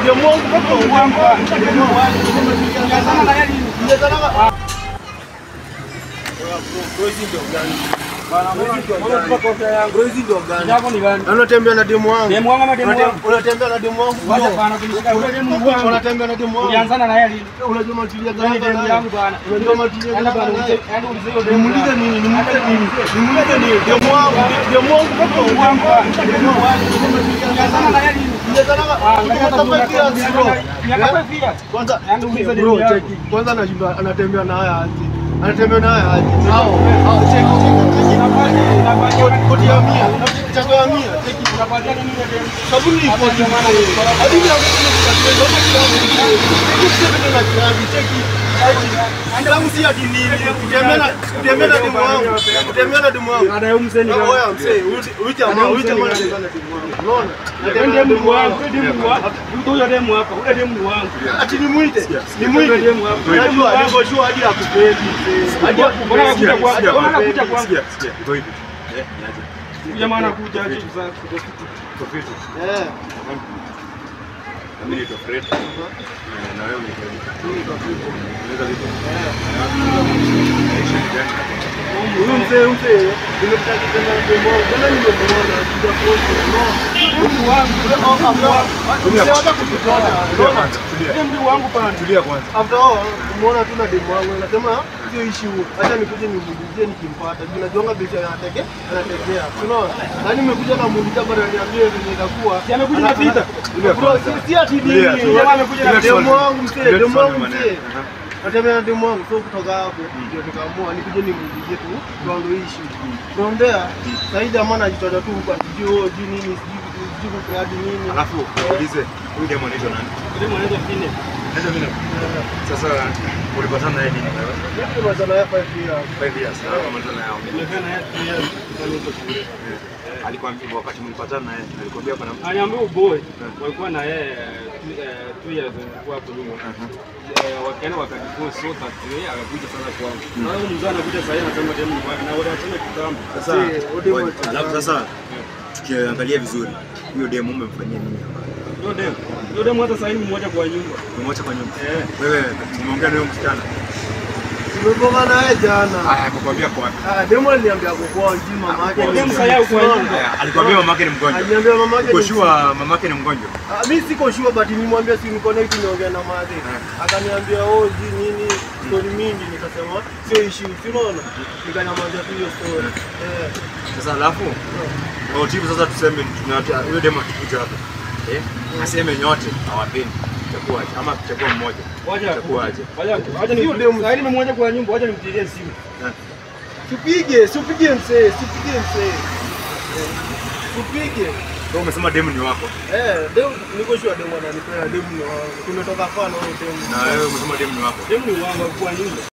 Ndio Mungu kwa unatembea na demu wangu. Demu wangu ama demu wangu? Unatembea na demu wangu. Wacha bana kunishika ule demu wangu. Unatembea na demu wangu. Ulianzana na yeye lini? Unajua matilia gani demu yangu bana. Unajua matilia gani bana. Yaani ulizio demu nimuulize nini? Nimuulize nini? Nimuulize nini? Demu wangu kwa demu wangu. Ulianzana na yeye lini? Kwanza bro cheki. Kwanza anatembea na haya aje. Anatembea na haya aje. Cheki. Kodi ya 100. Chango ya 100. Cheki tunapatia nini ile demu? Sabuni ipo tu maana. Hadi ya andamu si ati nini? Kutembea na demu wangu. Kutembea na demu wangu. Ada mzee ni gani? Oya mzee, uite mwana demu wangu. Unaona? Demu wangu, demu wangu. Mtu huyo demu hapa, ule demu wangu. Ati nimuite. Nimuite demu wangu. Unajua niko jua hadi akupendi. Hadi akukuja kwa. Unaona kuja kwangu. Sikia. Iko hivi. Niaje. Jamaa anakuja aje za Tofauti. Mimi ni Fred. Na wewe ni Fred. Unaweza vipi? huyu mzee nimemtaka tena demo bwana nimemwona kuja post mtu wangu hata kutoka demo wangu pana tulia kwanza after all umeona tu na demo wangu anasema sio issue acha nikuje nimuulizie nikimpata ninajonga biashara yake anategea unaona na nimekuja na muuliza bado niambie venye itakuwa amekuja na vita bro si ati nini jamaa amekuja na demo wangu mzee natembea na demu wangu so kutoka hapo ndio nikaamua nikuje nimuulizie tu ndio issue. Tunaongea sasa jamaa anajitoa tu kwa juu nini sijui hadi nini. Alafu uulize huyu demu anaitwa nani? Demu anaitwa Fine. Anaitwa Fine. Sasa ulipatana naye lini wewe? Tulipatana naye 5 years. 5 years. Ulipatana naye Nimekana naye alikwambia wakati mlipatana naye alikwambia kuna mtu aliambia boy walikuwa na yeye 2 years kwa hapo nyuma. Wakaenda wakajifunza so that yeye akakuja sana kwangu. Na huyo mzee anakuja sasa anasema demu na wale achana kitambo. Sasa alafu sasa tukiangalia vizuri huyo demu umemfanyia nini hapa? Huyo demu hata sasa hivi mmoja kwa nyumba. Mmoja kwa nyumba. Wewe umeongea na huyo msichana? Tumepanga naye jana. Akakwambia kwa wapi? Demu aliniambia kwa njima mamake. Demu sasa yao kwa nyumba. Alikwambia mamake ni mgonjwa. Aliniambia mamake. Uko sure mamake ni mgonjwa? Mimi siko sure but nimwambia si connect niongea na mama. Akaniambia nini story mingi nikasema sio issue. Unaona? Nikanyamaza tu hiyo story. Sasa alafu motive sasa tuseme huyo demu akikuja hapa. Aseme nyote hawapendi. Itakuwa ama itakuwa mmoja. Itakuwaje? Wacha ni demu. Sasa hivi mmoja kwa nyumba, wacha nimtilie simu. Tupige mzee. Tupige. Ndio umesema demu ni wako. Demu niko sure demu ananipenda demu ni wangu. Tumetoka kwa na demu. Na wewe umesema demu ni wako. Demu ni wangu kwa nyumba.